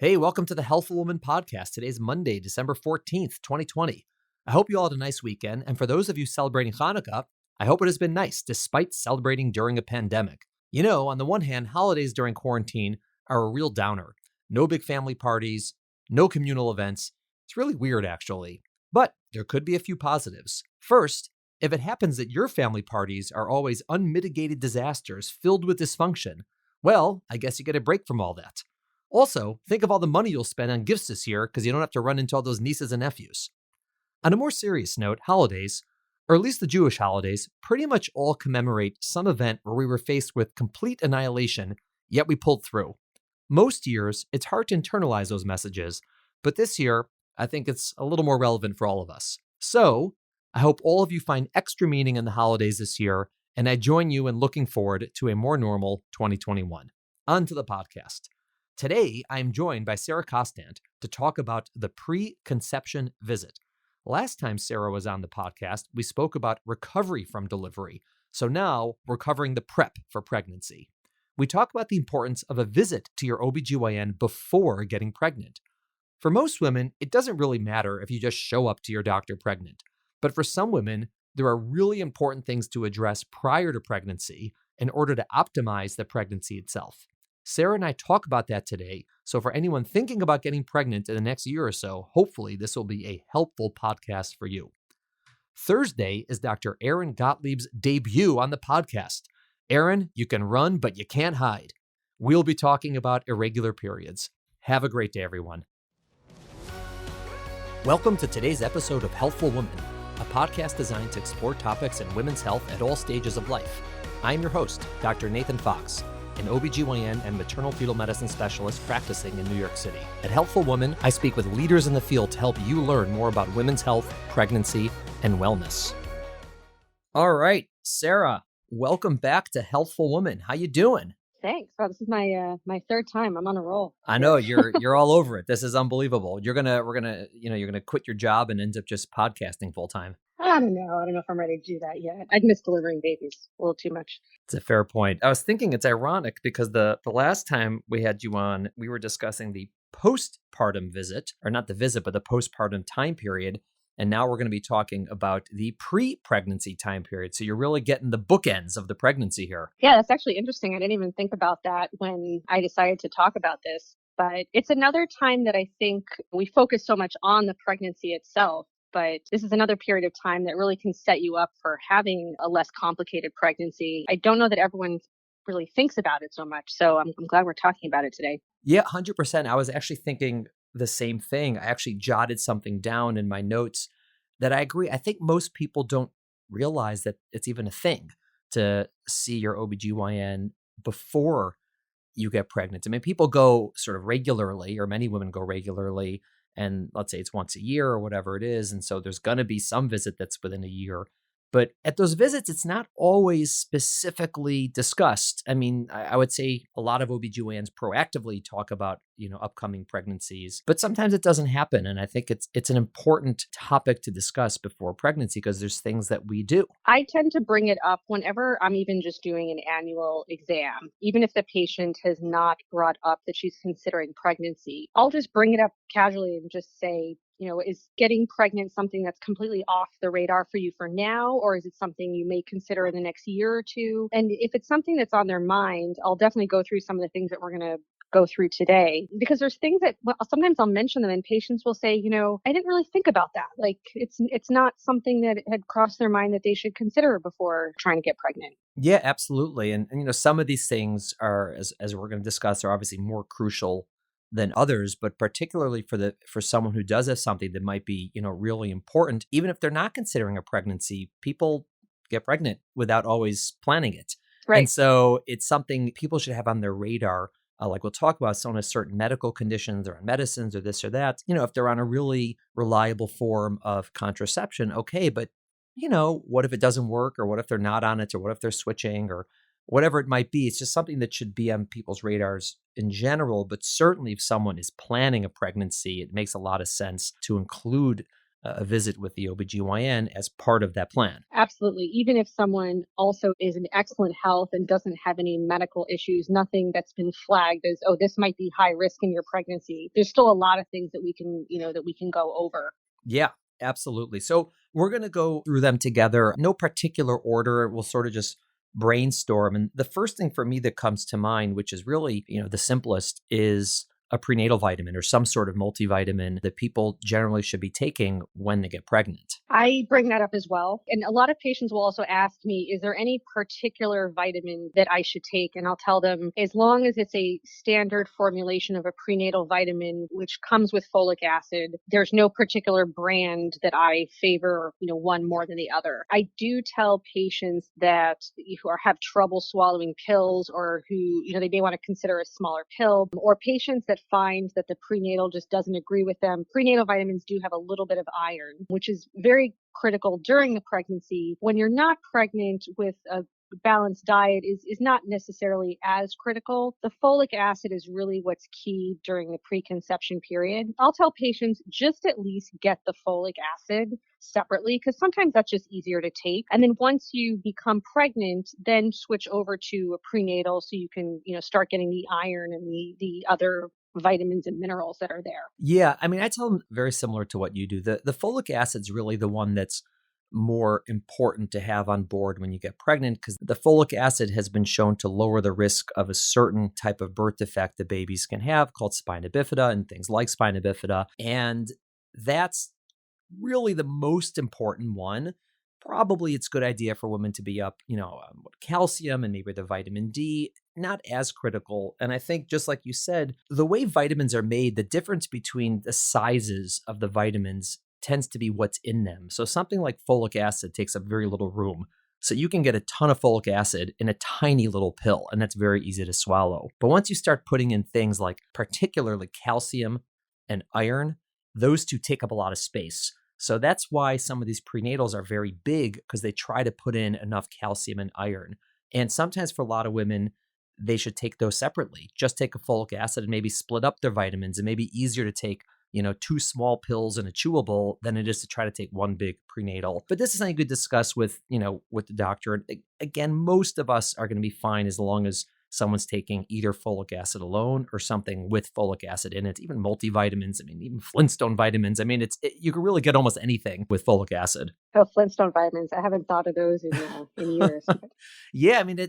Hey, welcome to the Healthful Woman podcast. Today's Monday, December 14th, 2020. I hope you all had a nice weekend. And for those of you celebrating Hanukkah, I hope it has been nice despite celebrating during a pandemic. You know, on the one hand, holidays during quarantine are a real downer. No big family parties, no communal events. It's really weird, actually. But there could be a few positives. First, if it happens that your family parties are always unmitigated disasters filled with dysfunction, well, I guess you get a break from all that. Also, think of all the money you'll spend on gifts this year because you don't have to run into all those nieces and nephews. On a more serious note, holidays, or at least the Jewish holidays, pretty much all commemorate some event where we were faced with complete annihilation, yet we pulled through. Most years, it's hard to internalize those messages, but this year, I think it's a little more relevant for all of us. So, I hope all of you find extra meaning in the holidays this year, and I join you in looking forward to a more normal 2021. On to the podcast. Today, I'm joined by Sara Kostant to talk about the Preconception Visit. Last time Sara was on the podcast, we spoke about recovery from delivery. So now we're covering the prep for pregnancy. We talk about the importance of a visit to your OBGYN before getting pregnant. For most women, it doesn't really matter if you just show up to your doctor pregnant. But for some women, there are really important things to address prior to pregnancy in order to optimize the pregnancy itself. Sara and I talk about that today, so for anyone thinking about getting pregnant in the next year or so, hopefully this will be a helpful podcast for you. Thursday is Dr. Erin Gottlieb's debut on the podcast. Erin, you can run, but you can't hide. We'll be talking about irregular periods. Have a great day, everyone. Welcome to today's episode of Healthful Woman, a podcast designed to explore topics in women's health at all stages of life. I'm your host, Dr. Nathan Fox, an OBGYN and maternal fetal medicine specialist practicing in New York City. At Healthful Woman, I speak with leaders in the field to help you learn more about women's health, pregnancy, and wellness. All right, Sara, welcome back to Healthful Woman. How you doing? Thanks. Wow, this is my third time. I'm on a roll. I know you're all over it. This is unbelievable. You're gonna quit your job and end up just podcasting full time. I don't know if I'm ready to do that yet. I'd miss delivering babies a little too much. It's a fair point. I was thinking it's ironic because the last time we had you on, we were discussing the postpartum visit, or not the visit, but the postpartum time period. And now we're going to be talking about the pre-pregnancy time period. So you're really getting the bookends of the pregnancy here. Yeah, that's actually interesting. I didn't even think about that when I decided to talk about this. But it's another time that I think we focus so much on the pregnancy itself. But this is another period of time that really can set you up for having a less complicated pregnancy. I don't know that everyone really thinks about it so much. So I'm glad we're talking about it today. Yeah, 100%. I was actually thinking the same thing. I actually jotted something down in my notes that I agree. I think most people don't realize that it's even a thing to see your OBGYN before you get pregnant. I mean, people go sort of regularly, or many women go regularly, and let's say it's once a year or whatever it is. And so there's going to be some visit that's within a year. But at those visits, it's not always specifically discussed. I mean, I would say a lot of OBGYNs proactively talk about, upcoming pregnancies, but sometimes it doesn't happen. And I think it's an important topic to discuss before pregnancy because there's things that we do. I tend to bring it up whenever I'm even just doing an annual exam, even if the patient has not brought up that she's considering pregnancy. I'll just bring it up casually and just say, is getting pregnant something that's completely off the radar for you for now, or is it something you may consider in the next year or two? And if it's something that's on their mind, I'll definitely go through some of the things that we're going to go through today, because there's things that sometimes I'll mention them and patients will say, I didn't really think about that. Like it's not something that had crossed their mind that they should consider before trying to get pregnant. Yeah, absolutely. And some of these things are, as we're going to discuss, are obviously more crucial than others, but particularly for someone who does have something that might be, really important, even if they're not considering a pregnancy, people get pregnant without always planning it. Right. And so it's something people should have on their radar. Like we'll talk about someone has certain medical conditions or on medicines or this or that, if they're on a really reliable form of contraception, okay, but what if it doesn't work, or what if they're not on it, or what if they're switching, or whatever it might be. It's just something that should be on people's radars in general, but certainly if someone is planning a pregnancy, it makes a lot of sense to include a visit with the OBGYN as part of that plan. Absolutely. Even if someone also is in excellent health and doesn't have any medical issues, nothing that's been flagged as, oh, this might be high risk in your pregnancy. There's still a lot of things that we can, that we can go over. Yeah, absolutely. So we're going to go through them together. No particular order. We'll sort of just brainstorm. And the first thing for me that comes to mind, which is really, the simplest, is a prenatal vitamin or some sort of multivitamin that people generally should be taking when they get pregnant. I bring that up as well. And a lot of patients will also ask me, is there any particular vitamin that I should take? And I'll tell them, as long as it's a standard formulation of a prenatal vitamin, which comes with folic acid, there's no particular brand that I favor, one more than the other. I do tell patients that who have trouble swallowing pills or who, they may want to consider a smaller pill, or patients that find that the prenatal just doesn't agree with them. Prenatal vitamins do have a little bit of iron, which is very critical during the pregnancy. When you're not pregnant with a balanced diet is not necessarily as critical. The folic acid is really what's key during the preconception period. I'll tell patients just at least get the folic acid separately because sometimes that's just easier to take. And then once you become pregnant, then switch over to a prenatal so you can, start getting the iron and the other vitamins and minerals that are there. Yeah, I mean, I tell them very similar to what you do. The folic acid's really the one that's more important to have on board when you get pregnant because the folic acid has been shown to lower the risk of a certain type of birth defect that babies can have called spina bifida and things like spina bifida. And that's really the most important one. Probably it's a good idea for women to be up, calcium and maybe the vitamin D, not as critical. And I think just like you said, the way vitamins are made, the difference between the sizes of the vitamins tends to be what's in them. So something like folic acid takes up very little room. So you can get a ton of folic acid in a tiny little pill, and that's very easy to swallow. But once you start putting in things like particularly calcium and iron, those two take up a lot of space. So that's why some of these prenatals are very big because they try to put in enough calcium and iron. And sometimes for a lot of women, they should take those separately. Just take a folic acid and maybe split up their vitamins. It may be easier to take 2 small pills and a chewable than it is to try to take one big prenatal. But this is something you could discuss with the doctor. And again, most of us are going to be fine as long as someone's taking either folic acid alone or something with folic acid in it, even multivitamins. I mean, even Flintstone vitamins. I mean, you can really get almost anything with folic acid. Oh, Flintstone vitamins. I haven't thought of those in years. Yeah, I mean,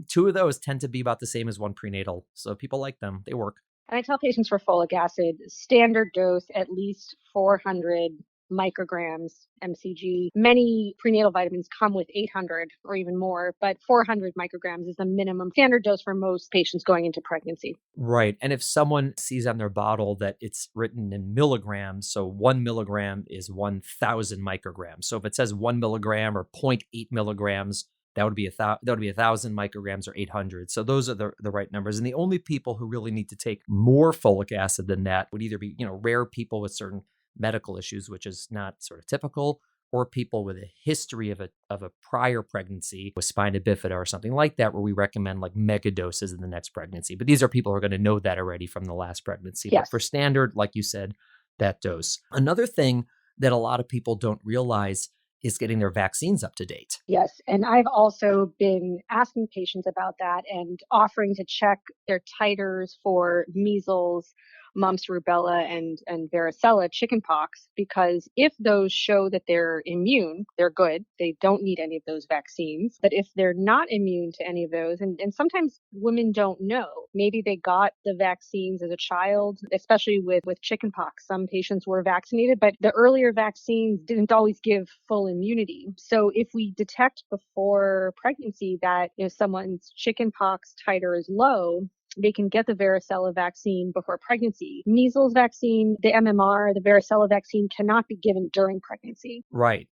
2 of those tend to be about the same as one prenatal. So people like them. They work. And I tell patients for folic acid, standard dose, at least 400 micrograms mcg. Many prenatal vitamins come with 800 or even more, but 400 micrograms is the minimum standard dose for most patients going into pregnancy. Right. And if someone sees on their bottle that it's written in milligrams, so 1 milligram is 1,000 micrograms. So if it says 1 milligram or 0.8 milligrams, that would be 1,000 micrograms or 800. So those are the right numbers. And the only people who really need to take more folic acid than that would either be, rare people with certain medical issues, which is not sort of typical, or people with a history of a prior pregnancy with spina bifida or something like that, where we recommend like mega doses in the next pregnancy. But these are people who are going to know that already from the last pregnancy. Yes. But for standard, like you said, that dose. Another thing that a lot of people don't realize is getting their vaccines up to date. Yes. And I've also been asking patients about that and offering to check their titers for measles, mumps, rubella, and varicella chickenpox, because if those show that they're immune, they're good. They don't need any of those vaccines. But if they're not immune to any of those, and sometimes women don't know, maybe they got the vaccines as a child, especially with chickenpox. Some patients were vaccinated, but the earlier vaccines didn't always give full immunity. So if we detect before pregnancy that someone's chickenpox titer is low, they can get the varicella vaccine before pregnancy. Measles vaccine, the MMR, the varicella vaccine cannot be given during pregnancy. Right.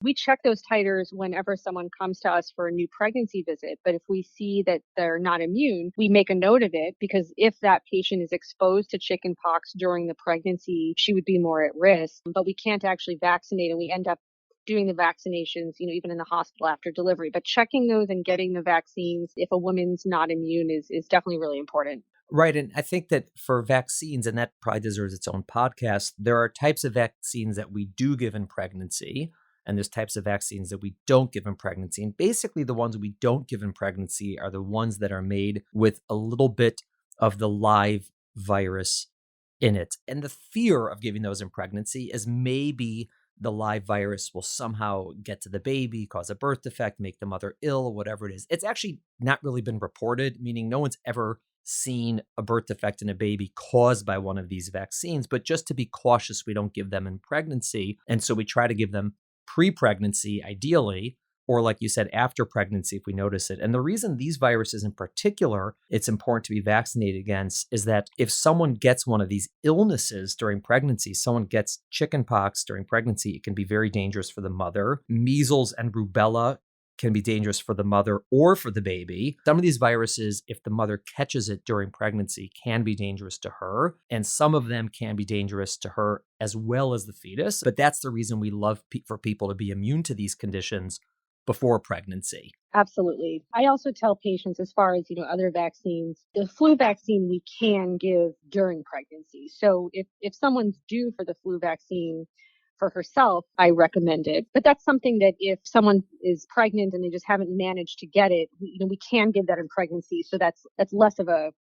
We check those titers whenever someone comes to us for a new pregnancy visit. But if we see that they're not immune, we make a note of it, because if that patient is exposed to chickenpox during the pregnancy, she would be more at risk. But we can't actually vaccinate, and we end up doing the vaccinations, even in the hospital after delivery. But checking those and getting the vaccines if a woman's not immune is definitely really important. Right. And I think that for vaccines, and that probably deserves its own podcast, there are types of vaccines that we do give in pregnancy, and there's types of vaccines that we don't give in pregnancy. And basically, the ones we don't give in pregnancy are the ones that are made with a little bit of the live virus in it. And the fear of giving those in pregnancy is maybe the live virus will somehow get to the baby, cause a birth defect, make the mother ill, whatever it is. It's actually not really been reported, meaning no one's ever seen a birth defect in a baby caused by one of these vaccines. But just to be cautious, we don't give them in pregnancy. And so we try to give them pre-pregnancy, ideally, or like you said, after pregnancy, if we notice it. And the reason these viruses in particular, it's important to be vaccinated against is that if someone gets one of these illnesses during pregnancy, someone gets chickenpox during pregnancy, it can be very dangerous for the mother. Measles and rubella can be dangerous for the mother or for the baby. Some of these viruses, if the mother catches it during pregnancy, can be dangerous to her. And some of them can be dangerous to her as well as the fetus. But that's the reason we love for people to be immune to these conditions before pregnancy. Absolutely. I also tell patients, as far as, other vaccines, the flu vaccine we can give during pregnancy. So if someone's due for the flu vaccine for herself, I recommend it. But that's something that if someone is pregnant and they just haven't managed to get it, we can give that in pregnancy. So that's less of a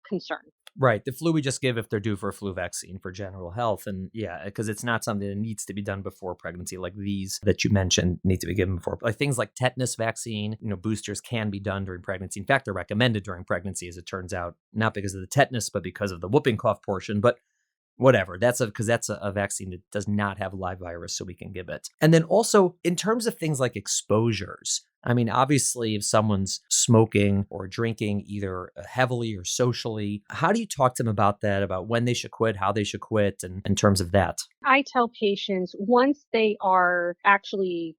concern. Right. The flu we just give if they're due for a flu vaccine for general health. And yeah, because it's not something that needs to be done before pregnancy, like these that you mentioned need to be given before. Like things like tetanus vaccine, boosters can be done during pregnancy. In fact, they're recommended during pregnancy, as it turns out, not because of the tetanus, but because of the whooping cough portion. But whatever, because that's a vaccine that does not have live virus, so we can give it. And then also in terms of things like exposures, I mean, obviously, if someone's smoking or drinking either heavily or socially, how do you talk to them about that, about when they should quit, how they should quit, and in terms of that? I tell patients once they are actually,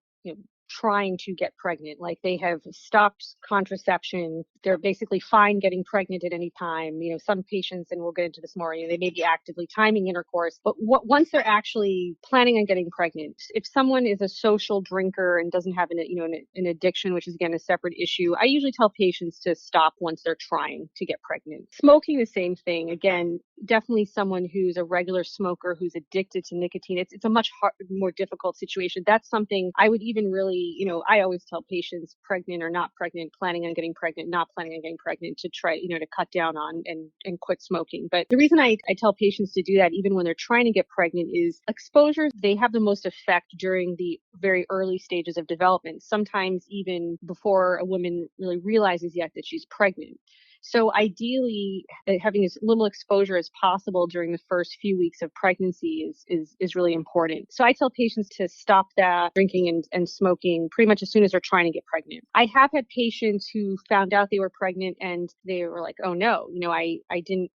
trying to get pregnant, like they have stopped contraception, they're basically fine getting pregnant at any time. Some patients, and we'll get into this more, they may be actively timing intercourse, but once they're actually planning on getting pregnant, if someone is a social drinker and doesn't have an addiction, which is again a separate issue, I usually tell patients to stop once they're trying to get pregnant. Smoking, the same thing. Again, definitely someone who's a regular smoker who's addicted to nicotine, it's a much more difficult situation. That's something I would even really, I always tell patients, pregnant or not pregnant, planning on getting pregnant, not planning on getting pregnant, to try, to cut down on and quit smoking. But the reason I tell patients to do that, even when they're trying to get pregnant, is exposures, they have the most effect during the very early stages of development, sometimes even before a woman really realizes yet that she's pregnant. So ideally, having as little exposure as possible during the first few weeks of pregnancy is really important. So I tell patients to stop that drinking and smoking pretty much as soon as they're trying to get pregnant. I have had patients who found out they were pregnant and they were like, oh no, I didn't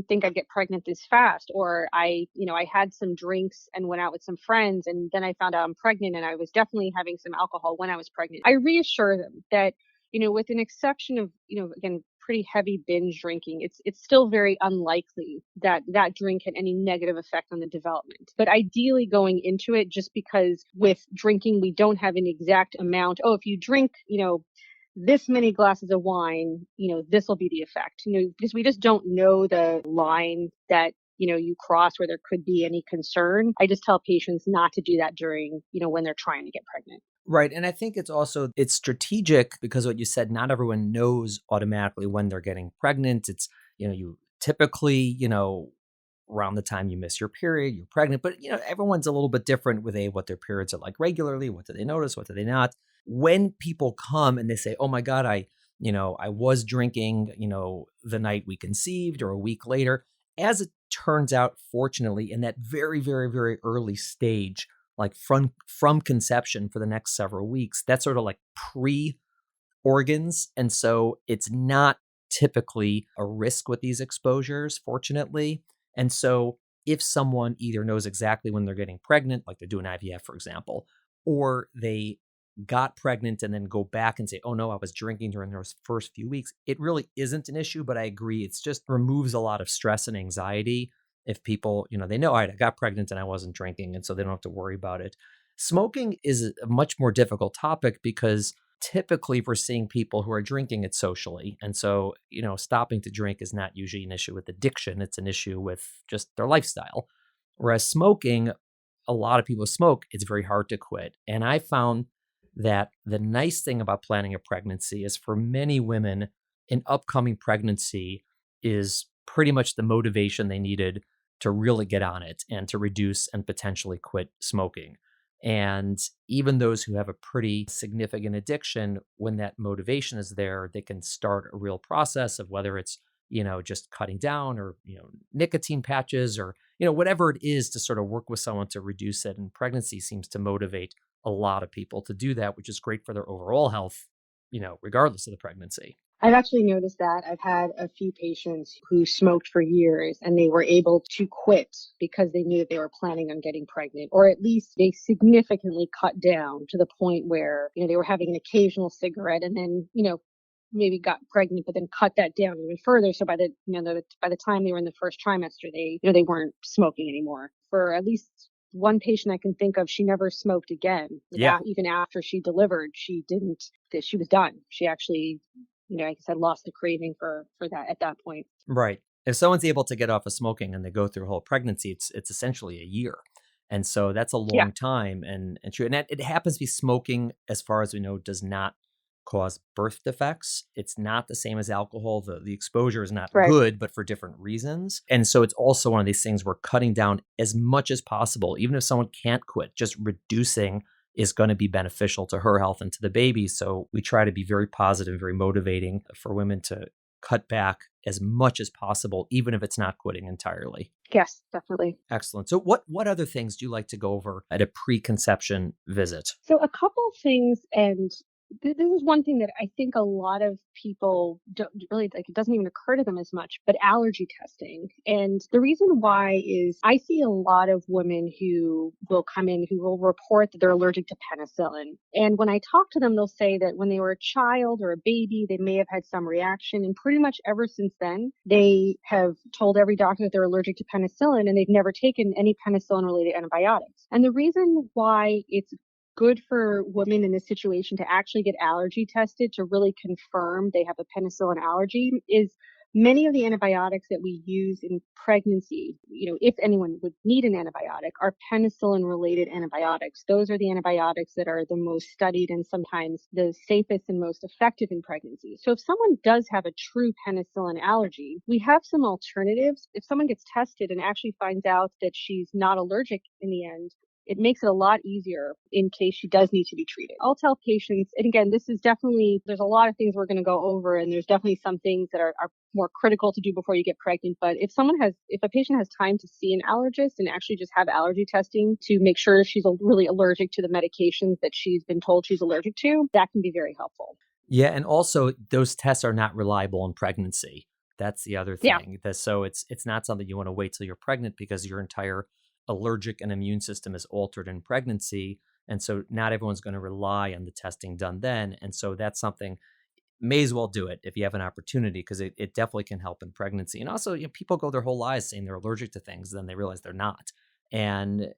think I'd get pregnant this fast, or I had some drinks and went out with some friends and then I found out I'm pregnant, and I was definitely having some alcohol when I was pregnant. I reassure them that, with an exception of, again, pretty heavy binge drinking, it's still very unlikely that that drink had any negative effect on the development. But ideally going into it, just because with drinking, we don't have an exact amount. Oh, if you drink, this many glasses of wine, this will be the effect, because we just don't know the line that, you cross where there could be any concern. I just tell patients not to do that during, when they're trying to get pregnant. Right. And I think it's strategic because what you said, not everyone knows automatically when they're getting pregnant. It's, you typically, around the time you miss your period, you're pregnant, but everyone's a little bit different with what their periods are like regularly. What do they notice? What do they not? When people come and they say, oh my God, I was drinking, the night we conceived or a week later, as it turns out, fortunately, in that very, very, very early stage, like from conception for the next several weeks, that's sort of like pre-organs. And so it's not typically a risk with these exposures, fortunately. And so if someone either knows exactly when they're getting pregnant, like they're doing IVF, for example, or they got pregnant and then go back and say, oh no, I was drinking during those first few weeks, it really isn't an issue. But I agree, it's just removes a lot of stress and anxiety if people, they know, all right, I got pregnant and I wasn't drinking, and so they don't have to worry about it. Smoking is a much more difficult topic because typically we're seeing people who are drinking it socially. And so, stopping to drink is not usually an issue with addiction. It's an issue with just their lifestyle. Whereas smoking, a lot of people smoke, it's very hard to quit. And I found that the nice thing about planning a pregnancy is for many women, an upcoming pregnancy is pretty much the motivation they needed to really get on it and to reduce and potentially quit smoking. And even those who have a pretty significant addiction, when that motivation is there, they can start a real process of whether it's, just cutting down or, nicotine patches or, whatever it is to sort of work with someone to reduce it. And pregnancy seems to motivate a lot of people to do that, which is great for their overall health, regardless of the pregnancy. I've actually noticed that. I've had a few patients who smoked for years and they were able to quit because they knew that they were planning on getting pregnant, or at least they significantly cut down to the point where, they were having an occasional cigarette and then, maybe got pregnant, but then cut that down even further. So by the time they were in the first trimester, they weren't smoking anymore. For at least one patient I can think of, she never smoked again. Yeah. Even after she delivered, she was done. She actually, like I said, lost the craving for that at that point. Right. If someone's able to get off of smoking and they go through a whole pregnancy, it's essentially a year. And so that's a long time. And true. And it happens to be smoking, as far as we know, does not cause birth defects. It's not the same as alcohol. The exposure is not good, but for different reasons. And so it's also one of these things where cutting down as much as possible, even if someone can't quit, just reducing is going to be beneficial to her health and to the baby. So we try to be very positive, very motivating for women to cut back as much as possible, even if it's not quitting entirely. Yes, definitely. Excellent. So what other things do you like to go over at a preconception visit? So a couple things, and this is one thing that I think a lot of people don't really like. It doesn't even occur to them as much, but allergy testing. And the reason why is I see a lot of women who will come in who will report that they're allergic to penicillin. And when I talk to them, they'll say that when they were a child or a baby, they may have had some reaction. And pretty much ever since then, they have told every doctor that they're allergic to penicillin and they've never taken any penicillin related antibiotics. And the reason why it's good for women in this situation to actually get allergy tested to really confirm they have a penicillin allergy is many of the antibiotics that we use in pregnancy, if anyone would need an antibiotic, are penicillin related antibiotics. Those are the antibiotics that are the most studied and sometimes the safest and most effective in pregnancy. So if someone does have a true penicillin allergy, we have some alternatives. If someone gets tested and actually finds out that she's not allergic in the end, it makes it a lot easier in case she does need to be treated. I'll tell patients, and again, there's a lot of things we're going to go over, and there's definitely some things that are more critical to do before you get pregnant. But if a patient has time to see an allergist and actually just have allergy testing to make sure she's really allergic to the medications that she's been told she's allergic to, that can be very helpful. Yeah. And also those tests are not reliable in pregnancy. That's the other thing. Yeah. So it's not something you want to wait till you're pregnant because your entire allergic and immune system is altered in pregnancy. And so not everyone's going to rely on the testing done then. And so that's something, may as well do it if you have an opportunity, because it definitely can help in pregnancy. And also, people go their whole lives saying they're allergic to things, then they realize they're not. And,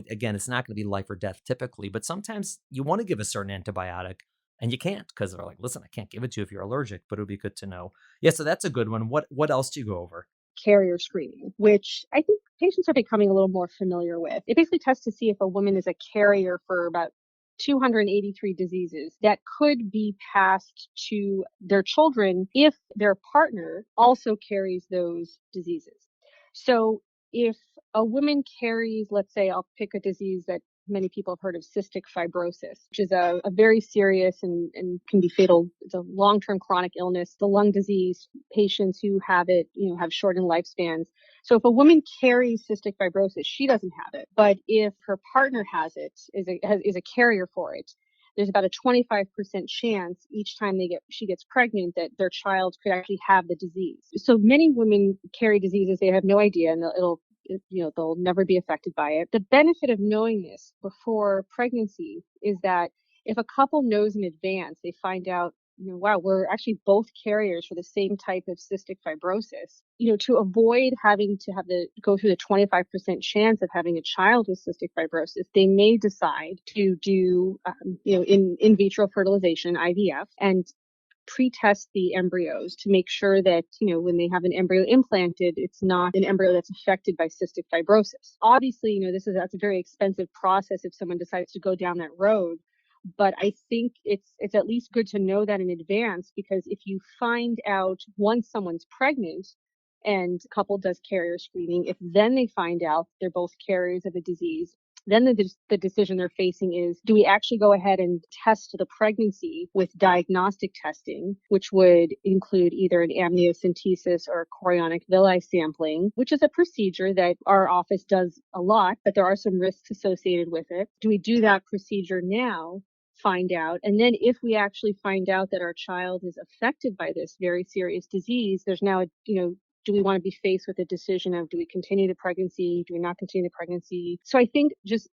again, it's not going to be life or death typically, but sometimes you want to give a certain antibiotic and you can't because they're like, listen, I can't give it to you if you're allergic, but it would be good to know. Yeah, so that's a good one. What else do you go over? Carrier screening, which I think patients are becoming a little more familiar with. It basically tests to see if a woman is a carrier for about 283 diseases that could be passed to their children if their partner also carries those diseases. So if a woman carries, let's say, I'll pick a disease that many people have heard of, cystic fibrosis, which is a very serious and can be fatal. It's a long-term chronic illness, the lung disease. Patients who have it, have shortened lifespans. So if a woman carries cystic fibrosis, she doesn't have it. But if her partner has it, is a carrier for it, there's about a 25% chance each time she gets pregnant that their child could actually have the disease. So many women carry diseases they have no idea, and they'll never be affected by it. The benefit of knowing this before pregnancy is that if a couple knows in advance, they find out wow, we're actually both carriers for the same type of cystic fibrosis. To avoid having to go through the 25% chance of having a child with cystic fibrosis, they may decide to do, in vitro fertilization, IVF, and pre-test the embryos to make sure that, when they have an embryo implanted, it's not an embryo that's affected by cystic fibrosis. Obviously, that's a very expensive process if someone decides to go down that road. But I think it's at least good to know that in advance, because if you find out once someone's pregnant and a couple does carrier screening, if then they find out they're both carriers of a disease, then the decision they're facing is, do we actually go ahead and test the pregnancy with diagnostic testing, which would include either an amniocentesis or chorionic villi sampling, which is a procedure that our office does a lot, but there are some risks associated with it. Do we do that procedure now, find out, and then if we actually find out that our child is affected by this very serious disease, there's now do we want to be faced with a decision of, do we continue the pregnancy? Do we not continue the pregnancy? So I think just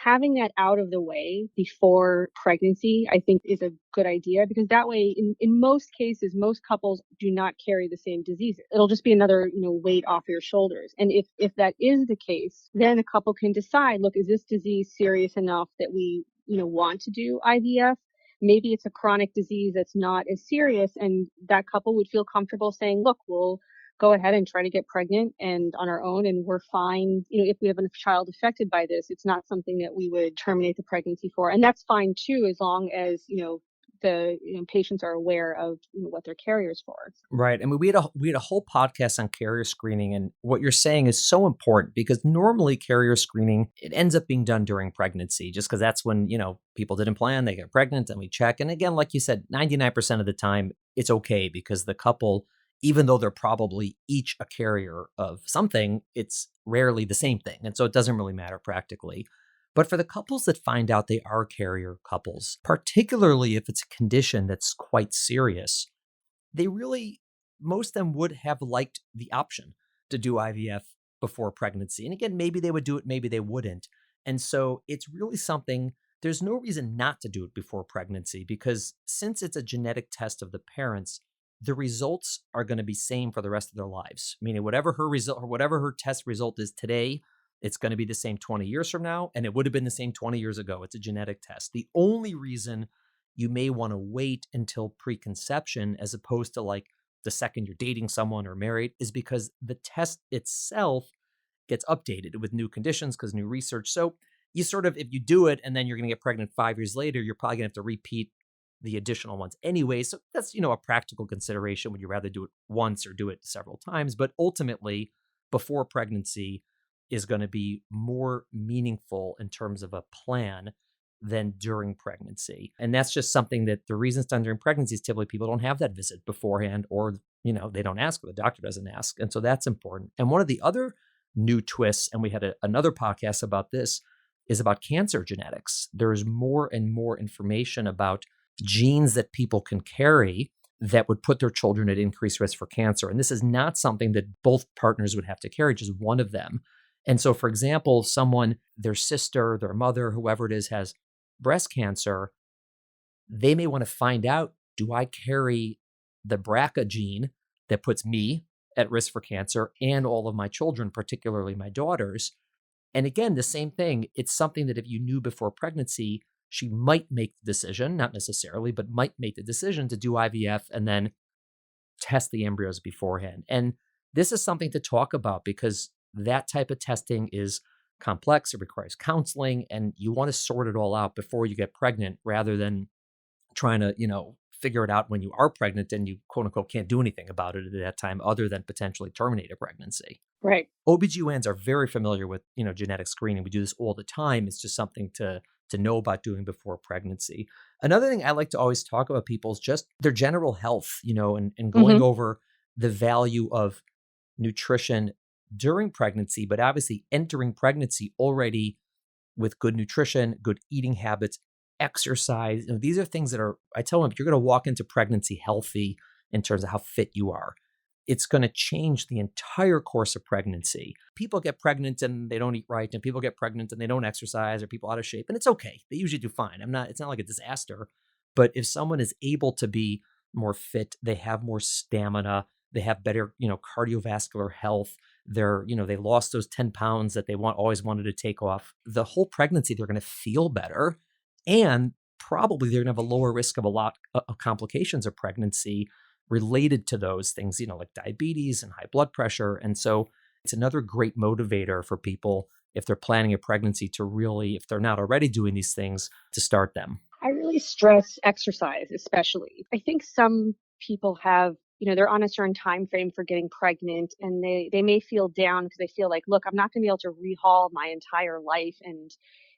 having that out of the way before pregnancy, I think, is a good idea, because that way, in most cases, most couples do not carry the same disease. It'll just be another, weight off your shoulders. And if that is the case, then a couple can decide, look, is this disease serious enough that we, want to do IVF? Maybe it's a chronic disease that's not as serious, and that couple would feel comfortable saying, look, we'll go ahead and try to get pregnant and on our own, and we're fine. If we have a child affected by this, it's not something that we would terminate the pregnancy for. And that's fine too, as long as, the patients are aware of what they're carriers for. Right. I mean, we had a whole podcast on carrier screening, and what you're saying is so important, because normally carrier screening, it ends up being done during pregnancy, just because that's when, people didn't plan, they get pregnant, and we check. And again, like you said, 99% of the time it's okay, because the couple, even though they're probably each a carrier of something, it's rarely the same thing. And so it doesn't really matter practically. But for the couples that find out they are carrier couples, particularly if it's a condition that's quite serious, they really, most of them would have liked the option to do IVF before pregnancy. And again, maybe they would do it, maybe they wouldn't. And so it's really something, there's no reason not to do it before pregnancy, because since it's a genetic test of the parents, the results are going to be same for the rest of their lives. Meaning whatever her result or whatever her test result is today, it's going to be the same 20 years from now, and it would have been the same 20 years ago. It's a genetic test. The only reason you may want to wait until preconception, as opposed to like the second you're dating someone or married, is because the test itself gets updated with new conditions, because new research. So you sort of, if you do it and then you're going to get pregnant 5 years later, you're probably going to have to repeat the additional ones anyway. So that's, a practical consideration. Would you rather do it once or do it several times? But ultimately, before pregnancy is going to be more meaningful in terms of a plan than during pregnancy. And that's just something that the reason it's done during pregnancy is typically people don't have that visit beforehand, or, they don't ask, or the doctor doesn't ask. And so that's important. And one of the other new twists, and we had another podcast about this, is about cancer genetics. There's more and more information about genes that people can carry that would put their children at increased risk for cancer. And this is not something that both partners would have to carry, just one of them. And so, for example, someone, their sister, their mother, whoever it is, has breast cancer, they may want to find out, do I carry the BRCA gene that puts me at risk for cancer and all of my children, particularly my daughters? And again, the same thing. It's something that if you knew before pregnancy, she might make the decision, not necessarily, but might make the decision to do IVF and then test the embryos beforehand. And this is something to talk about, because that type of testing is complex. It requires counseling, and you want to sort it all out before you get pregnant, rather than trying to, figure it out when you are pregnant and you, quote unquote, can't do anything about it at that time other than potentially terminate a pregnancy. Right. OBGYNs are very familiar with, genetic screening. We do this all the time. It's just something to know about doing before pregnancy. Another thing I like to always talk about people is just their general health, and going over the value of nutrition during pregnancy, but obviously entering pregnancy already with good nutrition, good eating habits, exercise. These are things that I tell them, if you're going to walk into pregnancy healthy in terms of how fit you are, it's going to change the entire course of pregnancy. People get pregnant and they don't eat right, and people get pregnant and they don't exercise, or people out of shape, and it's okay. They usually do fine. It's not like a disaster. But if someone is able to be more fit, they have more stamina, they have better, cardiovascular health, they lost those 10 pounds that they always wanted to take off. The whole pregnancy, they're going to feel better, and probably they're going to have a lower risk of a lot of complications of pregnancy related to those things, like diabetes and high blood pressure. And so it's another great motivator for people if they're planning a pregnancy to really, if they're not already doing these things, to start them. I really stress exercise, especially. I think some people have, they're on a certain time frame for getting pregnant, and they may feel down because they feel like, look, I'm not going to be able to rehaul my entire life. And,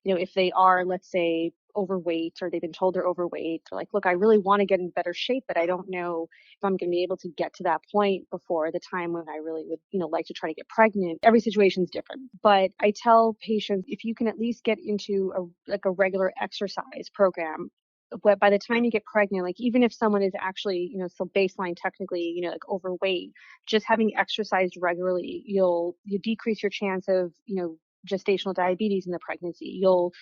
if they are, let's say, overweight, or they've been told they're overweight, they're like, look, I really want to get in better shape, but I don't know if I'm going to be able to get to that point before the time when I really would, like to try to get pregnant. Every situation is different. But I tell patients, if you can at least get into a regular exercise program, but by the time you get pregnant, like even if someone is actually, still baseline technically, like overweight, just having exercised regularly, you decrease your chance of, gestational diabetes in the pregnancy. You'll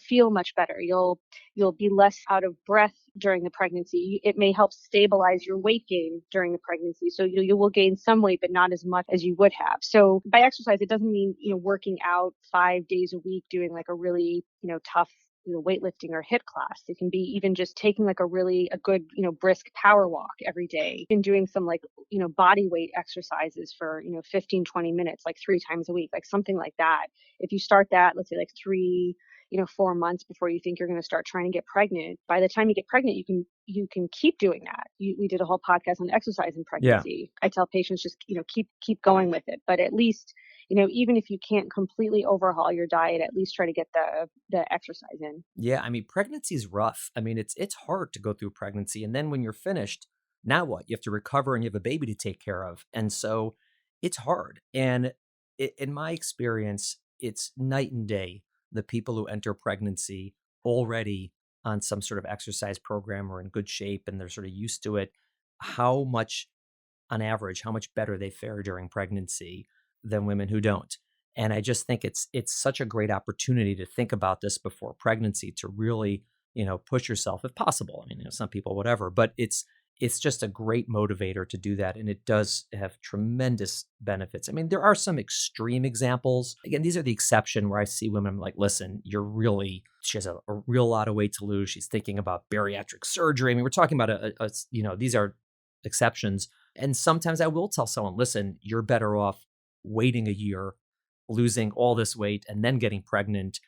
feel much better. You'll be less out of breath during the pregnancy. It may help stabilize your weight gain during the pregnancy. So you will gain some weight, but not as much as you would have. So by exercise, it doesn't mean, working out 5 days a week, doing like a really, tough weightlifting or HIIT class. It can be even just taking like a good, brisk power walk every day, and doing some like, body weight exercises for, 15, 20 minutes, like 3 times a week, like something like that. If you start that, let's say like 4 months before you think you're going to start trying to get pregnant, by the time you get pregnant, you can keep doing that. We did a whole podcast on exercise in pregnancy. Yeah. I tell patients just, keep going with it, but at least, even if you can't completely overhaul your diet, at least try to get the exercise in. Yeah, I mean, pregnancy is rough. I mean, it's hard to go through pregnancy, and then when you're finished, now what? You have to recover, and you have a baby to take care of, and so it's hard. And in my experience, it's night and day. The people who enter pregnancy already on some sort of exercise program or in good shape, and they're sort of used to it, how much, on average, how much better they fare during pregnancy than women who don't. And I just think it's such a great opportunity to think about this before pregnancy, to really, push yourself if possible. I mean, some people, whatever, but it's just a great motivator to do that. And it does have tremendous benefits. I mean, there are some extreme examples. Again, these are the exception where I see women, I'm like, listen, she has a real lot of weight to lose. She's thinking about bariatric surgery. I mean, we're talking about these are exceptions. And sometimes I will tell someone, listen, you're better off waiting a year, losing all this weight, and then getting pregnant,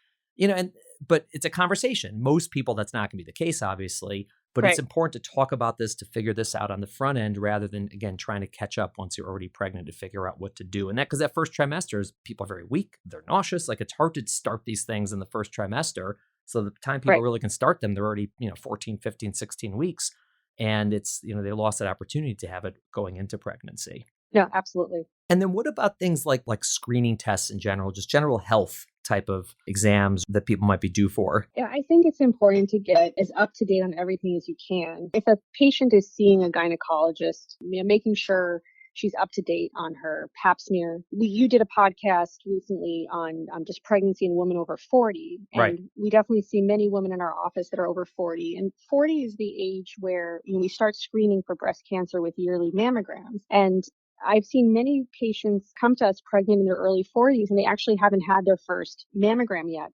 but it's a conversation. Most people, that's not going to be the case, obviously, but It's important to talk about this, to figure this out on the front end, rather than, again, trying to catch up once you're already pregnant to figure out what to do. And because that first trimester is, people are very weak, they're nauseous, like it's hard to start these things in the first trimester. So the time people really can start them, they're already, 14, 15, 16 weeks. And it's, they lost that opportunity to have it going into pregnancy. No, absolutely. And then what about things like screening tests in general, just general health type of exams that people might be due for? Yeah, I think it's important to get as up to date on everything as you can. If a patient is seeing a gynecologist, making sure she's up to date on her pap smear. You did a podcast recently on just pregnancy in women over 40. And we definitely see many women in our office that are over 40. And 40 is the age where we start screening for breast cancer with yearly mammograms. And I've seen many patients come to us pregnant in their early 40s, and they actually haven't had their first mammogram yet.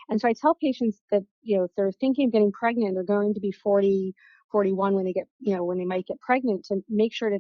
And so I tell patients that, if they're thinking of getting pregnant, they're going to be 40, 41 when they get, when they might get pregnant, to make sure to,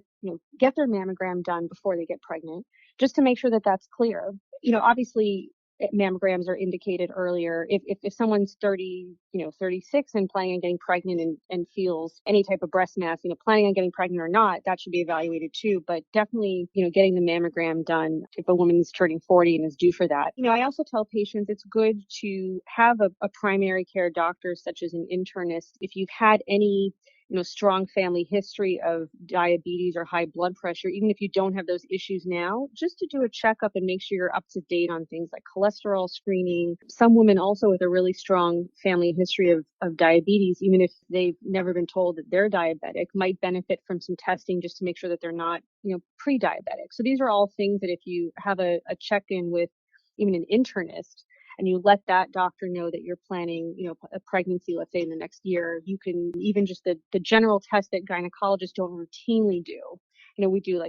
get their mammogram done before they get pregnant, just to make sure that that's clear. Obviously mammograms are indicated earlier. If someone's 30, 36 and planning on getting pregnant and feels any type of breast mass, planning on getting pregnant or not, that should be evaluated too. But definitely, getting the mammogram done if a woman is turning 40 and is due for that. I also tell patients it's good to have a primary care doctor, such as an internist, if you've had any strong family history of diabetes or high blood pressure, even if you don't have those issues now, just to do a checkup and make sure you're up to date on things like cholesterol screening. Some women also with a really strong family history of diabetes, even if they've never been told that they're diabetic, might benefit from some testing just to make sure that they're not, pre-diabetic. So these are all things that if you have a check-in with even an internist, and you let that doctor know that you're planning, a pregnancy, let's say in the next year, you can even just the general test that gynecologists don't routinely do. We do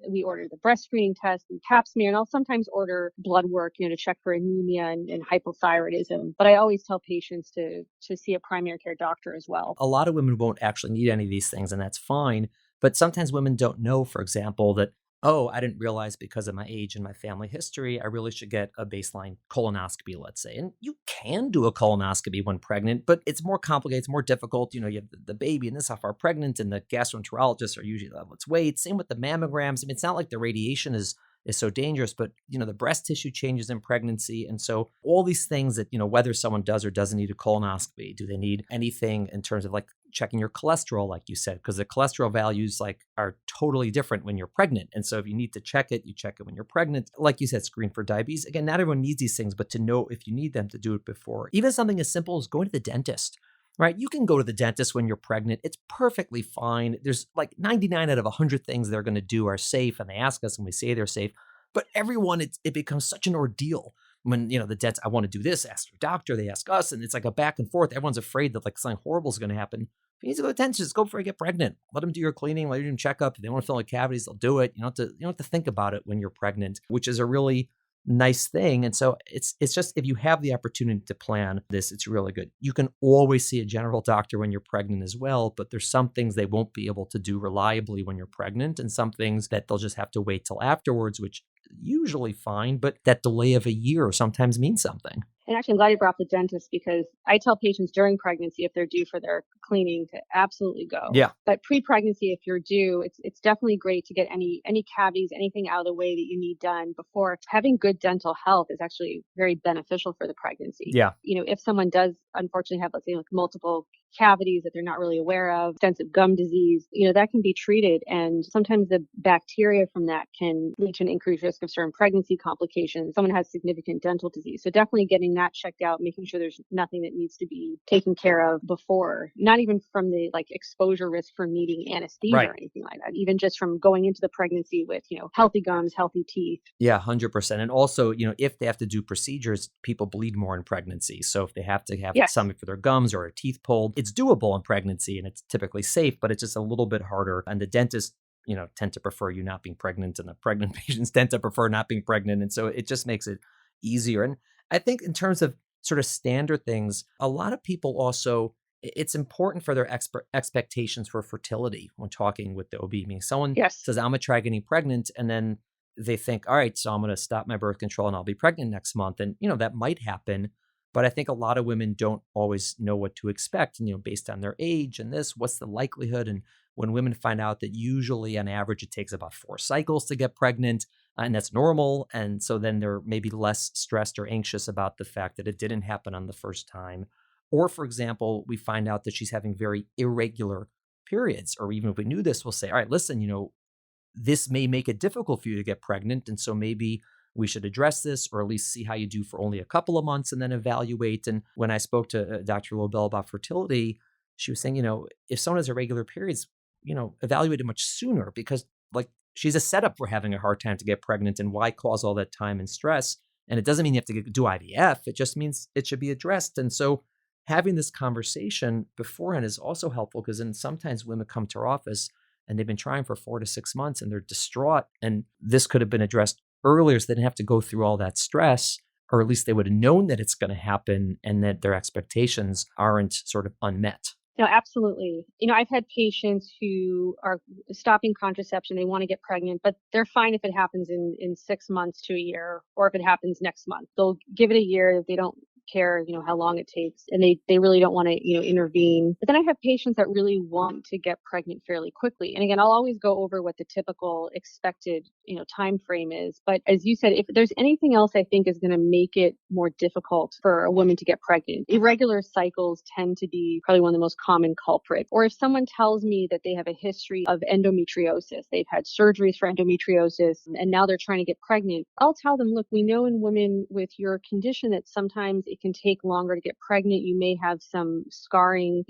we order the breast screening test and pap smear, and I'll sometimes order blood work, to check for anemia and hypothyroidism. But I always tell patients to see a primary care doctor as well. A lot of women won't actually need any of these things, and that's fine. But sometimes women don't know, for example, that, oh, I didn't realize because of my age and my family history, I really should get a baseline colonoscopy, let's say. And you can do a colonoscopy when pregnant, but it's more complicated, it's more difficult. You have the baby and this, how far pregnant, and the gastroenterologists are usually level its weight. Same with the mammograms. I mean, it's not like the radiation is so dangerous, but the breast tissue changes in pregnancy. And so all these things that, whether someone does or doesn't need a colonoscopy, do they need anything in terms of like checking your cholesterol, like you said, because the cholesterol values are totally different when you're pregnant. And so if you need to check it, you check it when you're pregnant. Like you said, screen for diabetes. Again, not everyone needs these things, but to know if you need them, to do it before. Even something as simple as going to the dentist. Right? You can go to the dentist when you're pregnant. It's perfectly fine. There's like 99 out of 100 things they're going to do are safe, and they ask us and we say they're safe. But everyone, it becomes such an ordeal when, the dentist, I want to do this, ask your doctor, they ask us, and it's like a back and forth. Everyone's afraid that like something horrible is going to happen. If you need to go to the dentist, just go before you get pregnant. Let them do your cleaning, let them do your checkup. If they want to fill in cavities, they'll do it. You don't have to think about it when you're pregnant, which is a really nice thing. And so it's just, if you have the opportunity to plan this, it's really good. You can always see a general doctor when you're pregnant as well, but there's some things they won't be able to do reliably when you're pregnant, and some things that they'll just have to wait till afterwards, which usually fine, but that delay of a year sometimes means something. And actually, I'm glad you brought up the dentist, because I tell patients during pregnancy, if they're due for their cleaning, to absolutely go. Yeah. But pre-pregnancy, if you're due, it's definitely great to get any cavities, anything out of the way that you need done before. Having good dental health is actually very beneficial for the pregnancy. Yeah. If someone does unfortunately have, let's say, like multiple cavities that they're not really aware of, extensive gum disease, that can be treated. And sometimes the bacteria from that can lead to an increased risk of certain pregnancy complications. Someone has significant dental disease. So definitely getting that checked out, making sure there's nothing that needs to be taken care of before, not even from the like exposure risk for needing anesthesia Right. or anything like that, even just from going into the pregnancy with, healthy gums, healthy teeth. Yeah, 100%. And also, if they have to do procedures, people bleed more in pregnancy. So if they have to have something for their gums or a teeth pulled, it's doable in pregnancy and it's typically safe, but it's just a little bit harder. And the dentists, tend to prefer you not being pregnant, and the pregnant patients tend to prefer not being pregnant. And so it just makes it easier. And I think in terms of sort of standard things, a lot of people also, it's important for their expectations for fertility when talking with the OB. Meaning someone says, I'm going to try getting pregnant, and then they think, all right, so I'm going to stop my birth control and I'll be pregnant next month. And, that might happen. But I think a lot of women don't always know what to expect, based on their age and what's the likelihood. And when women find out that usually on average it takes about 4 cycles to get pregnant, and that's normal. And so then they're maybe less stressed or anxious about the fact that it didn't happen on the first time. Or, for example, we find out that she's having very irregular periods, or even if we knew this, we'll say, all right, listen, this may make it difficult for you to get pregnant. And so maybe we should address this, or at least see how you do for only a couple of months and then evaluate. And when I spoke to Dr. Lobel about fertility, she was saying, if someone has irregular periods, evaluate it much sooner, because like she's a setup for having a hard time to get pregnant, and why cause all that time and stress? And it doesn't mean you have to do IVF. It just means it should be addressed. And so having this conversation beforehand is also helpful, because then sometimes women come to our office and they've been trying for 4 to 6 months and they're distraught. And this could have been addressed earlier so they didn't have to go through all that stress, or at least they would have known that it's going to happen and that their expectations aren't sort of unmet. No, absolutely. I've had patients who are stopping contraception. They want to get pregnant, but they're fine if it happens in 6 months to a year, or if it happens next month. They'll give it a year. They don't care, how long it takes, and they really don't want to, intervene. But then I have patients that really want to get pregnant fairly quickly. And again, I'll always go over what the typical expected, time frame is. But as you said, if there's anything else I think is going to make it more difficult for a woman to get pregnant, irregular cycles tend to be probably one of the most common culprits. Or if someone tells me that they have a history of endometriosis, they've had surgeries for endometriosis, and now they're trying to get pregnant, I'll tell them, look, we know in women with your condition that sometimes it can take longer to get pregnant. You may have some scarring,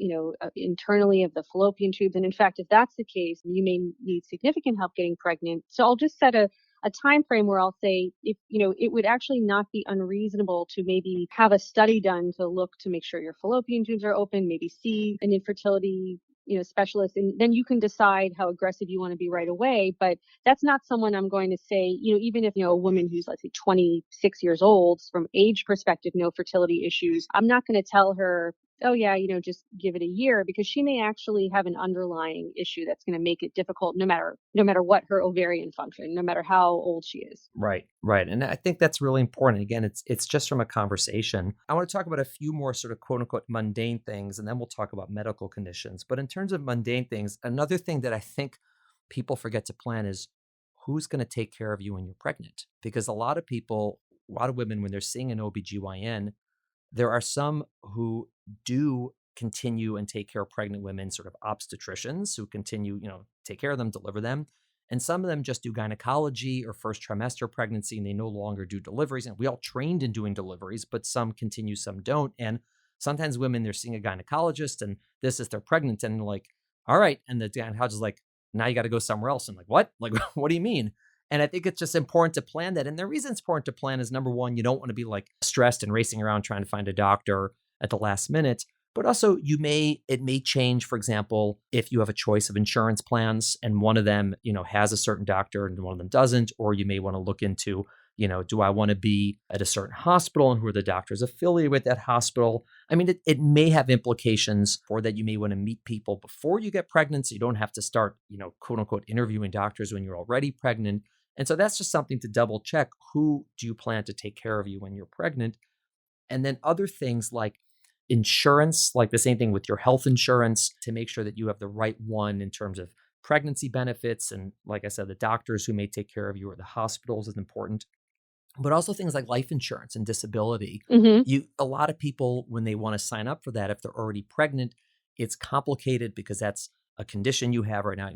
internally of the fallopian tubes. And in fact, if that's the case, you may need significant help getting pregnant. So I'll just set a a time frame where I'll say, if it would actually not be unreasonable to maybe have a study done to look to make sure your fallopian tubes are open, maybe see an infertility specialist, and then you can decide how aggressive you want to be right away. But that's not someone I'm going to say, even if, a woman who's, let's say, 26 years old, from age perspective, no fertility issues, I'm not going to tell her, oh yeah, just give it a year, because she may actually have an underlying issue that's going to make it difficult no matter what her ovarian function, no matter how old she is. Right, right. And I think that's really important. Again, it's just from a conversation. I want to talk about a few more sort of quote unquote mundane things, and then we'll talk about medical conditions. But in terms of mundane things, another thing that I think people forget to plan is who's going to take care of you when you're pregnant. Because a lot of women, when they're seeing an OBGYN, there are some who do continue and take care of pregnant women, sort of obstetricians who continue, take care of them, deliver them. And some of them just do gynecology or first trimester pregnancy, and they no longer do deliveries. And we all trained in doing deliveries, but some continue, some don't. And sometimes women, they're seeing a gynecologist and this is they're pregnant, and they're like, all right. And the gynecologist is like, now you got to go somewhere else. And like, what? Like, what do you mean? And I think it's just important to plan that. And the reason it's important to plan is, number one, you don't want to be like stressed and racing around trying to find a doctor at the last minute. But also it may change, for example, if you have a choice of insurance plans and one of them, has a certain doctor and one of them doesn't, or you may want to look into, do I want to be at a certain hospital and who are the doctors affiliated with that hospital? I mean, it may have implications for that. You may want to meet people before you get pregnant, so you don't have to start, quote unquote, interviewing doctors when you're already pregnant. And so that's just something to double check. Who do you plan to take care of you when you're pregnant? And then other things like insurance, like the same thing with your health insurance, to make sure that you have the right one in terms of pregnancy benefits. And like I said, the doctors who may take care of you or the hospitals is important. But also things like life insurance and disability. Mm-hmm. A lot of people, when they want to sign up for that, if they're already pregnant, it's complicated because that's a condition you have right now.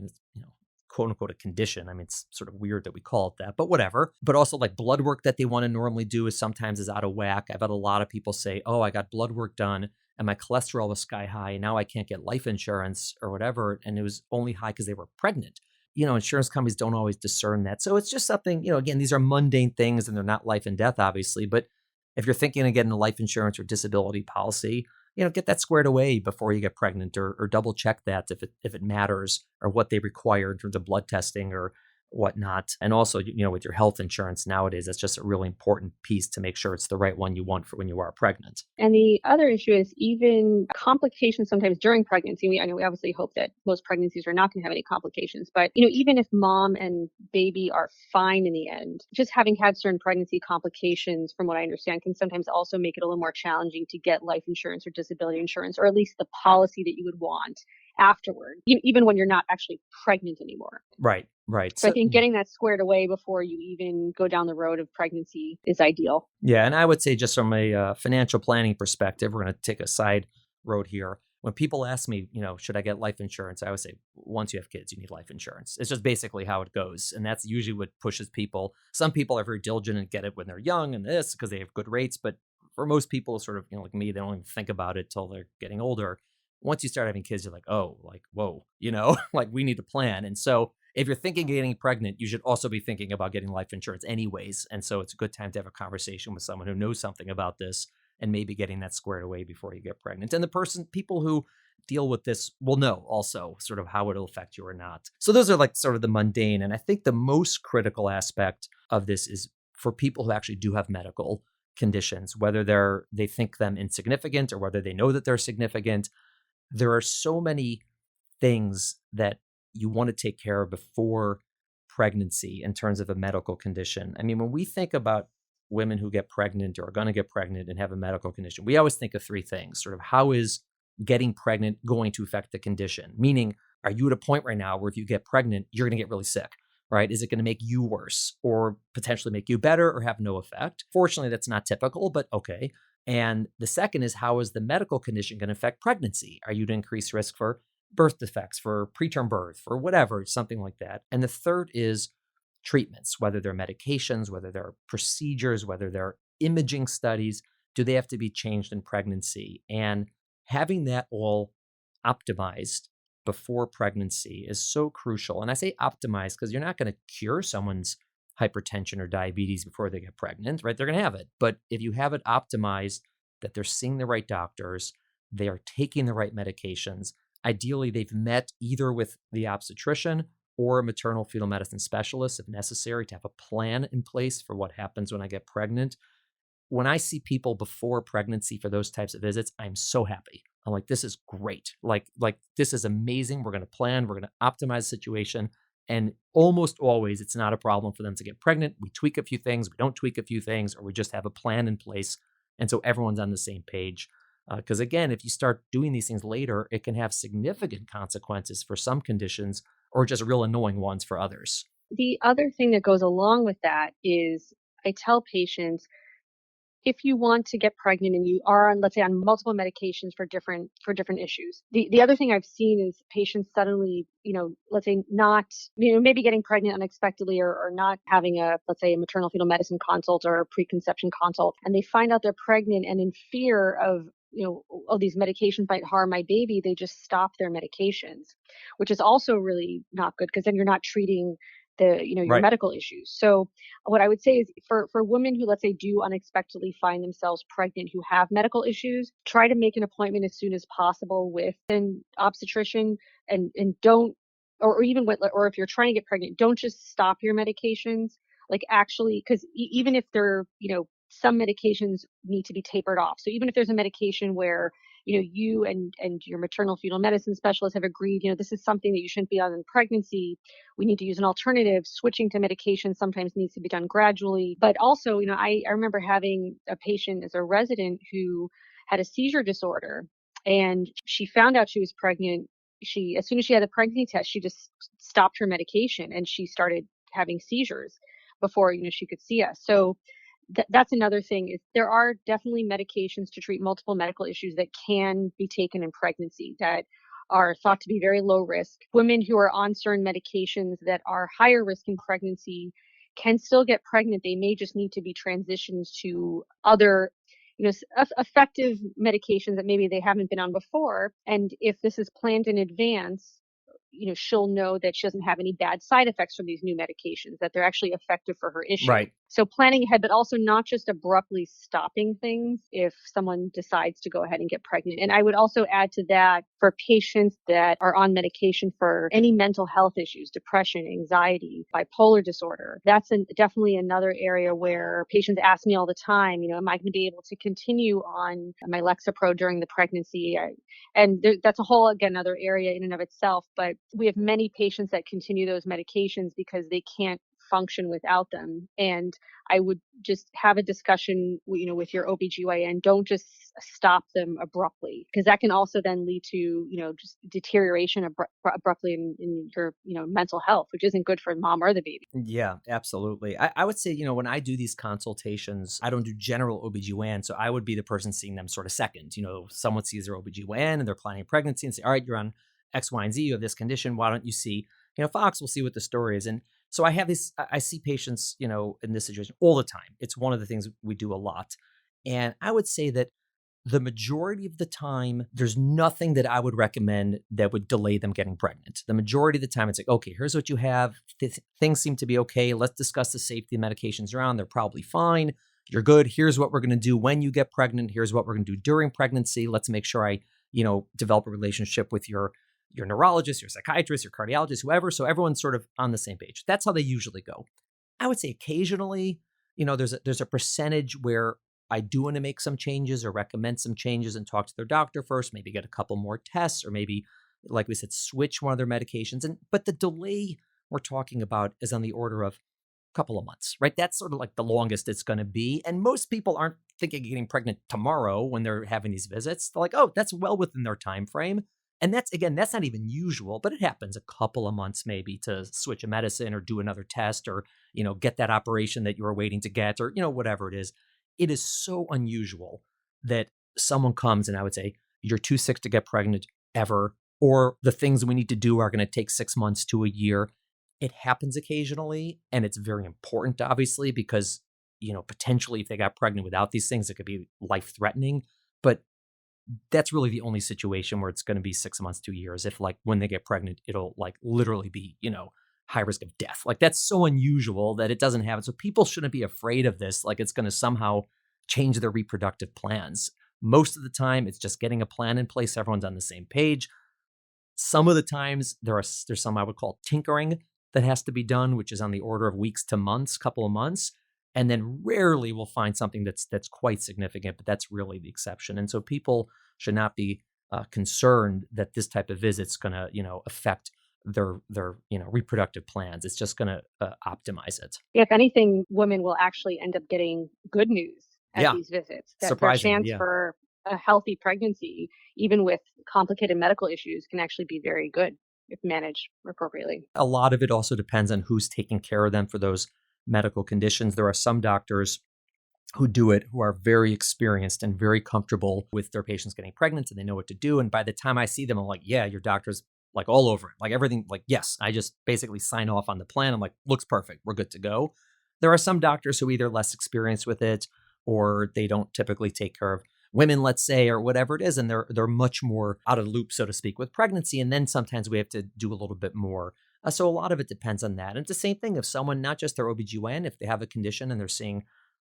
Quote unquote, a condition. I mean, it's sort of weird that we call it that, but whatever. But also like blood work that they want to normally do is sometimes out of whack. I've had a lot of people say, oh, I got blood work done and my cholesterol was sky high, and now I can't get life insurance or whatever. And it was only high because they were pregnant. Insurance companies don't always discern that. So it's just something, again, these are mundane things and they're not life and death, obviously. But if you're thinking of getting a life insurance or disability policy, get that squared away before you get pregnant, or double check that if it matters, or what they require in terms of blood testing or whatnot. And also, with your health insurance nowadays, that's just a really important piece to make sure it's the right one you want for when you are pregnant. And the other issue is even complications sometimes during pregnancy. I know we obviously hope that most pregnancies are not going to have any complications, but even if mom and baby are fine in the end, just having had certain pregnancy complications, from what I understand, can sometimes also make it a little more challenging to get life insurance or disability insurance, or at least the policy that you would want afterward, even when you're not actually pregnant anymore. Right. So I think getting that squared away before you even go down the road of pregnancy is ideal. Yeah. And I would say, just from a financial planning perspective, we're going to take a side road here. When people ask me, should I get life insurance? I always say, once you have kids, you need life insurance. It's just basically how it goes. And that's usually what pushes people. Some people are very diligent and get it when they're young and this because they have good rates. But for most people, sort of, like me, they don't even think about it till they're getting older. Once you start having kids, you're like, oh, like, whoa, like we need to plan. And so if you're thinking of getting pregnant, you should also be thinking about getting life insurance anyways. And so it's a good time to have a conversation with someone who knows something about this, and maybe getting that squared away before you get pregnant. And people who deal with this will know also sort of how it'll affect you or not. So those are like sort of the mundane. And I think the most critical aspect of this is for people who actually do have medical conditions, whether they think them insignificant or whether they know that they're significant. There are so many things that you want to take care of before pregnancy in terms of a medical condition. I mean, when we think about women who get pregnant or are going to get pregnant and have a medical condition, we always think of three things. Sort of, how is getting pregnant going to affect the condition? Meaning, are you at a point right now where if you get pregnant, you're going to get really sick, right? Is it going to make you worse or potentially make you better or have no effect? Fortunately, that's not typical, but okay. And the second is, how is the medical condition going to affect pregnancy? Are you at increased risk for birth defects, for preterm birth, for whatever, something like that? And the third is treatments, whether they're medications, whether they're procedures, whether they're imaging studies. Do they have to be changed in pregnancy? And having that all optimized before pregnancy is so crucial. And I say optimized because you're not going to cure someone's hypertension or diabetes before they get pregnant, right? They're going to have it. But if you have it optimized, that they're seeing the right doctors, they are taking the right medications, ideally they've met either with the obstetrician or a maternal fetal medicine specialist if necessary to have a plan in place for what happens when I get pregnant. When I see people before pregnancy for those types of visits, I'm so happy. I'm like, this is great. Like this is amazing. We're going to plan, we're going to optimize the situation. And almost always it's not a problem for them to get pregnant. We tweak a few things, we don't tweak a few things, or we just have a plan in place. And so everyone's on the same page. Because again, if you start doing these things later, it can have significant consequences for some conditions or just real annoying ones for others. The other thing that goes along with that is I tell patients, if you want to get pregnant and you are on, let's say, on multiple medications for different issues, the other thing I've seen is patients suddenly, let's say not, maybe getting pregnant unexpectedly or not having let's say a maternal fetal medicine consult or a preconception consult, and they find out they're pregnant, and in fear of, oh, these medications might harm my baby, they just stop their medications, which is also really not good because then you're not treating your Right. medical issues. So what I would say is for women who, let's say, do unexpectedly find themselves pregnant who have medical issues, try to make an appointment as soon as possible with an obstetrician, and don't, or even with, or if you're trying to get pregnant, don't just stop your medications. Like actually, because even if they're, some medications need to be tapered off. So even if there's a medication where, you and your maternal fetal medicine specialist have agreed, this is something that you shouldn't be on in pregnancy, we need to use an alternative. Switching to medication sometimes needs to be done gradually. But also, I remember having a patient as a resident who had a seizure disorder, and she found out she was pregnant. As soon as she had a pregnancy test, she just stopped her medication and she started having seizures before, she could see us. So that's another thing is there are definitely medications to treat multiple medical issues that can be taken in pregnancy that are thought to be very low risk. Women who are on certain medications that are higher risk in pregnancy can still get pregnant. They may just need to be transitioned to other, effective medications that maybe they haven't been on before. And if this is planned in advance, she'll know that she doesn't have any bad side effects from these new medications, that they're actually effective for her issue. Right. So planning ahead, but also not just abruptly stopping things if someone decides to go ahead and get pregnant. And I would also add to that for patients that are on medication for any mental health issues, depression, anxiety, bipolar disorder, that's definitely another area where patients ask me all the time, am I going to be able to continue on my Lexapro during the pregnancy? That's a whole, again, another area in and of itself. But we have many patients that continue those medications because they can't function without them. And I would just have a discussion, with your OBGYN. Don't just stop them abruptly, because that can also then lead to, just deterioration abruptly in your, mental health, which isn't good for mom or the baby. Yeah, absolutely. I would say, when I do these consultations, I don't do general OBGYN. So I would be the person seeing them sort of second. Someone sees their OBGYN and they're planning pregnancy and say, all right, you're on X, Y, and Z, you have this condition. Why don't you see, Fox, we'll see what the story is. And so I see patients, in this situation all the time. It's one of the things we do a lot. And I would say that the majority of the time, there's nothing that I would recommend that would delay them getting pregnant. The majority of the time, it's like, okay, here's what you have. Things seem to be okay. Let's discuss the safety of medications around. They're probably fine. You're good. Here's what we're going to do when you get pregnant. Here's what we're going to do during pregnancy. Let's make sure I, develop a relationship with your neurologist, your psychiatrist, your cardiologist, whoever. So everyone's sort of on the same page. That's how they usually go. I would say occasionally, there's a percentage where I do want to make some changes or recommend some changes and talk to their doctor first, maybe get a couple more tests, or maybe, like we said, switch one of their medications. But the delay we're talking about is on the order of a couple of months, right? That's sort of like the longest it's going to be. And most people aren't thinking of getting pregnant tomorrow when they're having these visits. They're like, oh, that's well within their time frame. And that's not even usual, but it happens a couple of months maybe to switch a medicine or do another test or, get that operation that you were waiting to get or, whatever it is. It is so unusual that someone comes and I would say, you're too sick to get pregnant ever, or the things we need to do are going to take 6 months to a year. It happens occasionally. And it's very important, obviously, because, potentially if they got pregnant without these things, it could be life threatening. But that's really the only situation where it's going to be 6 months to years. If like when they get pregnant, it'll like literally be, high risk of death. Like that's so unusual that it doesn't happen. So people shouldn't be afraid of this. Like it's going to somehow change their reproductive plans. Most of the time, it's just getting a plan in place. Everyone's on the same page. Some of the times there's some I would call tinkering that has to be done, which is on the order of weeks to months, couple of months. And then rarely we'll find something that's quite significant, but that's really the exception. And so people should not be concerned that this type of visit's going to, affect their reproductive plans. It's just going to optimize it. If anything, women will actually end up getting good news at these visits. That their chance for a healthy pregnancy, even with complicated medical issues, can actually be very good if managed appropriately. A lot of it also depends on who's taking care of them for those medical conditions. There are some doctors who do it who are very experienced and very comfortable with their patients getting pregnant, and they know what to do. And by the time I see them, I'm like, yeah, your doctor's like all over it. Like everything, like, yes, I just basically sign off on the plan. I'm like, looks perfect. We're good to go. There are some doctors who are either less experienced with it or they don't typically take care of women, let's say, or whatever it is. And they're much more out of the loop, so to speak, with pregnancy. And then sometimes we have to do a little bit more. So a lot of it depends on that. And it's the same thing if someone, not just their OBGYN, if they have a condition and they're seeing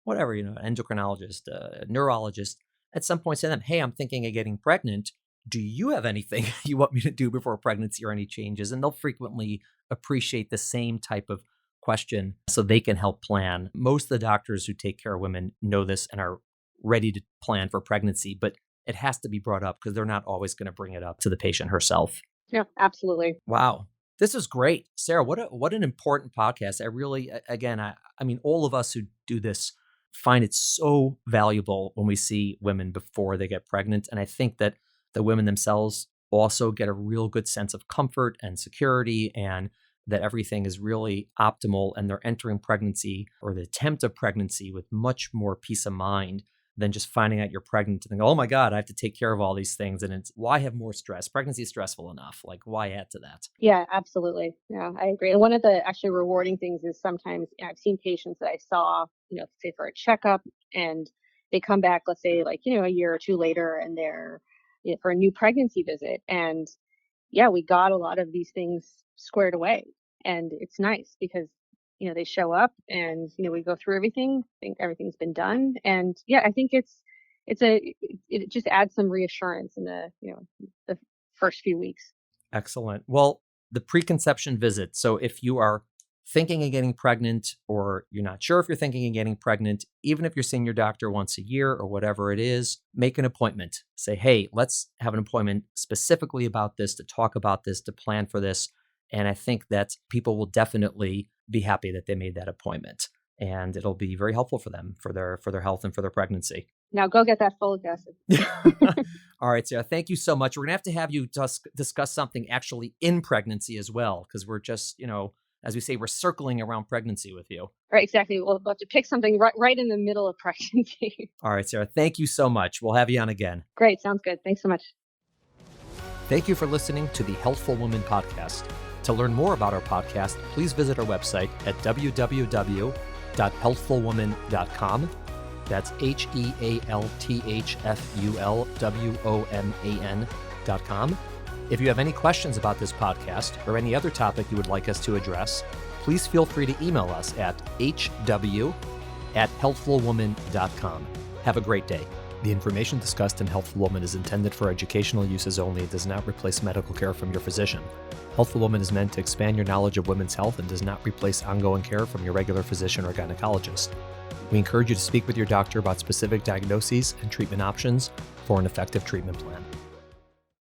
whatever, an endocrinologist, a neurologist, at some point say to them, hey, I'm thinking of getting pregnant. Do you have anything you want me to do before pregnancy or any changes? And they'll frequently appreciate the same type of question so they can help plan. Most of the doctors who take care of women know this and are ready to plan for pregnancy, but it has to be brought up because they're not always going to bring it up to the patient herself. Yeah, absolutely. Wow. This is great. Sarah, what an important podcast. I really, again, I mean, all of us who do this find it so valuable when we see women before they get pregnant. And I think that the women themselves also get a real good sense of comfort and security and that everything is really optimal and they're entering pregnancy or the attempt of pregnancy with much more peace of mind than just finding out you're pregnant and think, oh my God, I have to take care of all these things. And it's why have more stress? Pregnancy is stressful enough. Like why add to that? Yeah, absolutely. Yeah, I agree. And one of the actually rewarding things is sometimes I've seen patients that I saw, say for a checkup and they come back, let's say like, a year or two later and they're for a new pregnancy visit. And yeah, we got a lot of these things squared away. And it's nice because they show up and, we go through everything, think everything's been done. And yeah, I think it just adds some reassurance in the first few weeks. Excellent. Well, the preconception visit. So if you are thinking of getting pregnant or you're not sure if you're thinking of getting pregnant, even if you're seeing your doctor once a year or whatever it is, make an appointment. Say, hey, let's have an appointment specifically about this, to talk about this, to plan for this. And I think that people will definitely be happy that they made that appointment. And it'll be very helpful for them, for their health and for their pregnancy. Now go get that folic acid. All right, Sarah, thank you so much. We're going to have you discuss something actually in pregnancy as well, because we're just, as we say, we're circling around pregnancy with you. Right, exactly. We'll have to pick something right in the middle of pregnancy. All right, Sarah, thank you so much. We'll have you on again. Great, sounds good. Thanks so much. Thank you for listening to the Healthful Woman podcast. To learn more about our podcast, please visit our website at www.healthfulwoman.com. That's HEALTHFULWOMAN.com. If you have any questions about this podcast or any other topic you would like us to address, please feel free to email us at hw@healthfulwoman.com. Have a great day. The information discussed in Healthful Woman is intended for educational uses only and does not replace medical care from your physician. Healthful Woman is meant to expand your knowledge of women's health and does not replace ongoing care from your regular physician or gynecologist. We encourage you to speak with your doctor about specific diagnoses and treatment options for an effective treatment plan.